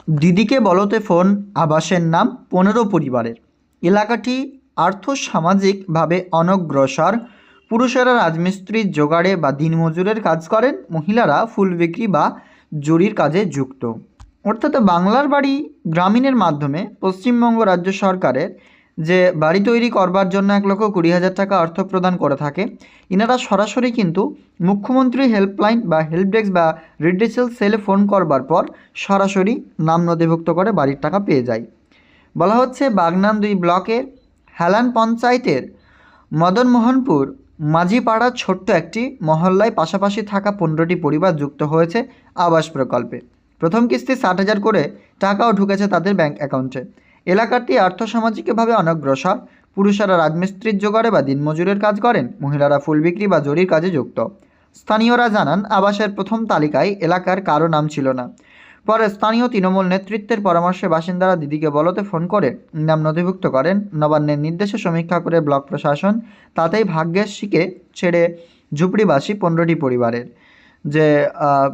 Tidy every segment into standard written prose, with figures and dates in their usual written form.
দিদিকে বলতে ফোন, আবাসের নাম 15 পরিবারের। এলাকাটি আর্থসামাজিকভাবে অনগ্রসর। পুরুষেরা রাজমিস্ত্রির জোগাড়ে বা দিনমজুরের কাজ করেন, মহিলারা ফুল বিক্রি বা জরির কাজে যুক্ত। অর্থাৎ বাংলার বাড়ি গ্রামীণের মাধ্যমে পশ্চিমবঙ্গ রাজ্য সরকারের যে বাড়ি তৈরি করবার জন্য 1,20,000 টাকা অর্থ প্রদান করে থাকে, ইনারা সরাসরি কিন্তু মুখ্যমন্ত্রী হেল্পলাইন বা হেল্প ডেস্ক বা রিডেসেল সেলে ফোন করবার পর সরাসরি নাম নথিভুক্ত করে বাড়ির টাকা পেয়ে যায়। বলা হচ্ছে বাগনান 2 ব্লকের হেলান পঞ্চায়েতের মদনমোহনপুর মাঝিপাড়ার ছোট্ট একটি মহল্লায় পাশাপাশি থাকা 15টি পরিবার যুক্ত হয়েছে আবাস প্রকল্পে। প্রথম কিস্তি 60,000 করে টাকাও ঢুকেছে তাদের ব্যাংক অ্যাকাউন্টে। এলাকাটি আর্থসামাজিকভাবে অনগ্রসর। পুরুষেরা রাজমিস্ত্রির জোগাড়ে বা দিনমজুরের কাজ করেন, মহিলারা ফুল বিক্রি বা জরির কাজে যুক্ত। স্থানীয়রা জানান, আবাসের প্রথম তালিকায় এলাকার কারো নাম ছিল না। পরে স্থানীয় তৃণমূল নেতৃত্বের পরামর্শে বাসিন্দারা দিদিকে বলতে ফোন করে নাম নথিভুক্ত করেন। নবান্নের নির্দেশে সমীক্ষা করে ব্লক প্রশাসন তাতেই ভাগ্যের শিকে ছেড়ে ঝুপড়িবাসী 15টি পরিবারের যে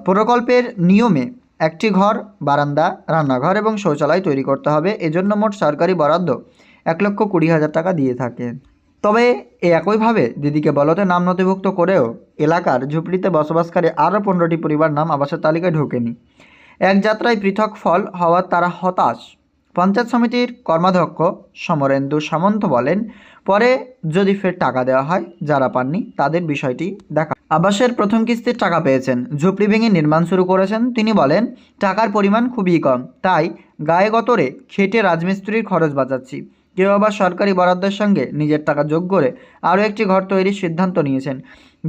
প্রকল্পের নিয়মে একটি ঘর, বারান্দা, রান্নাঘর এবং শৌচালয় তৈরি করতে হবে। এজন্য মোট সরকারি বরাদ্দ 1,20,000 টাকা দিয়ে থাকে। তবে একইভাবে দিদিকে বলতে নাম নথিভুক্ত করেও এলাকার ঝুপড়িতে বসবাসকারী আরও 15টি পরিবার নাম আবাসের তালিকায় ঢোকেনি। এক যাত্রায় পৃথক ফল হওয়ার তারা হতাশ। পঞ্চায়েত সমিতির কর্মাধ্যক্ষ সমরেন্দু সামন্ত বলেন, পরে যদি ফের টাকা দেওয়া হয়, যারা পাননি তাদের বিষয়টি দেখা। আবাসের প্রথম কিস্তির টাকা পেয়েছেন, ঝুপড়ি ভেঙে নির্মাণ শুরু করেছেন। তিনি বলেন, টাকার পরিমাণ খুবই কম, তাই গায়ে গতরে খেটে রাজমিস্ত্রির খরচ বাঁচাচ্ছি। কেউ আবার সরকারি বরাদ্দের সঙ্গে নিজের টাকা যোগ করে আরও একটি ঘর তৈরির সিদ্ধান্ত নিয়েছেন।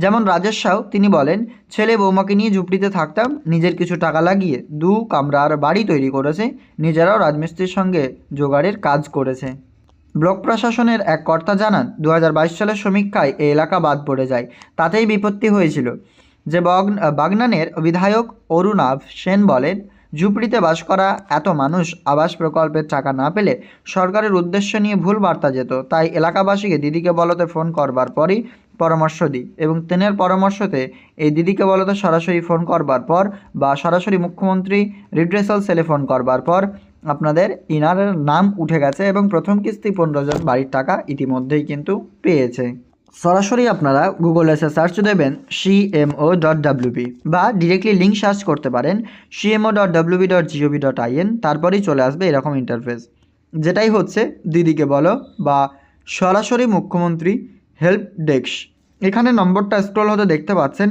যেমন রাজেশ সাউ, তিনি বলেন, ছেলে বৌমাকে নিয়ে ঝুপড়িতে থাকতাম, নিজের কিছু টাকা লাগিয়ে 2 কামরার বাড়ি তৈরি করেছে, নিজেরাও রাজমিস্ত্রির সঙ্গে জোগাড়ের কাজ করেছে। ব্লক প্রশাসনের এক কর্তা জানান, 2022 সালের সমীক্ষায় এই এলাকা বাদ পড়ে যায়, তাতেই বিপত্তি হয়েছিল। যে বাগনানের বিধায়ক অরুণাভ সেন বলেন, ঝুপড়িতে বাস করা এত মানুষ আবাস প্রকল্পের টাকা না পেলে সরকারের উদ্দেশ্য নিয়ে ভুল বার্তা যেত। তাই এলাকাবাসীকে দিদিকে বলতে ফোন করবার পরই পরামর্শ দিই এবং তেনের পরামর্শতে এই দিদিকে বলতে সরাসরি ফোন করবার পর বা সরাসরি মুখ্যমন্ত্রী রিড্রেসাল সেলে ফোন করবার পর আপনাদের ইনারের নাম উঠে গেছে এবং প্রথম কিস্তি 15 জন বাড়ির টাকা ইতিমধ্যেই কিন্তু পেয়েছে। সরাসরি আপনারা গুগলে এসে সার্চ দেবেন cmo.wp বা ডিরেক্টলি লিঙ্ক সার্চ করতে পারেন cmo.wp.gov.in, তারপরেই চলে আসবে এরকম ইন্টারফেস, যেটাই হচ্ছে দিদিকে বলো বা সরাসরি মুখ্যমন্ত্রী হেল্প ডেস্ক। এখানে নম্বরটা স্ক্রল হতে দেখতে পাচ্ছেন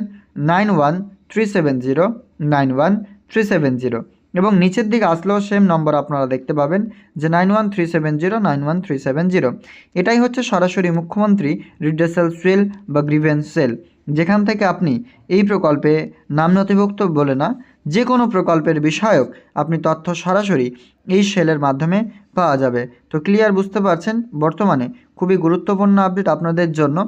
9137091370 এবং নিচের দিকে আসলেও সেম নম্বর আপনারা দেখতে পাবেন যে 9137091370। এটাই হচ্ছে সরাসরি মুখ্যমন্ত্রী রিড্রেসাল সেল বা গ্রিভেন্স সেল, যেখান থেকে আপনি এই প্রকল্পে নাম নথিভুক্ত বলে না, যে কোনো প্রকল্পের বিষয়ক আপনি তথ্য সরাসরি এই সেলের মাধ্যমে পাওয়া যাবে। তো ক্লিয়ার বুঝতে পারছেন, বর্তমানে খুবই গুরুত্বপূর্ণ আপডেট আপনাদের জন্য।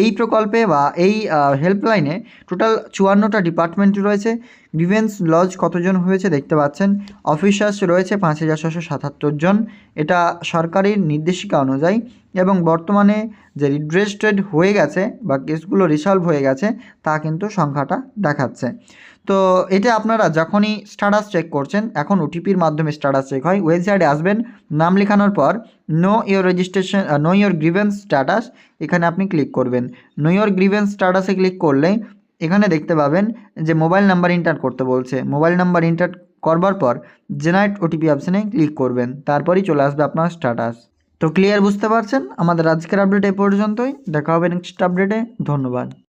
এই প্রকল্পে বা এই হেল্পলাইনে টোটাল 54টা ডিপার্টমেন্ট রয়েছে। গ্রিভেন্স লজ কতজন হয়েছে দেখতে পাচ্ছেন, অফিসার্স রয়েছে 5,677 জন, এটা সরকারি নির্দেশিকা অনুযায়ী। এবং বর্তমানে যে রিড্রেস্টেড হয়ে গেছে বা কেসগুলো রিসলভ হয়ে গেছে তা কিন্তু সংখ্যাটা দেখাচ্ছে। তো এটা আপনারা যখনই স্ট্যাটাস চেক করছেন, এখন ওটিপির মাধ্যমে স্ট্যাটাস চেক হয়, ওয়েবসাইটে আসবেন, নাম লেখানোর পর নো ইয়োর গ্রিভেন্স স্ট্যাটাস, এখানে আপনি ক্লিক করবেন। নো ইয়োর গ্রিভেন্স স্ট্যাটাসে ক্লিক করলে এখানে দেখতে পাবেন যে মোবাইল নাম্বার এন্টার করতে বলছে। মোবাইল নাম্বার এন্টার করবার পর জেনারেট ওটিপি অপশানে ক্লিক করবেন, তারপরেই চলে আসবে আপনার স্ট্যাটাস। তো ক্লিয়ার বুঝতে পারছেন। আমাদের আজকের আপডেট এ পর্যন্তই, দেখা হবে নেক্সট আপডেটে। ধন্যবাদ।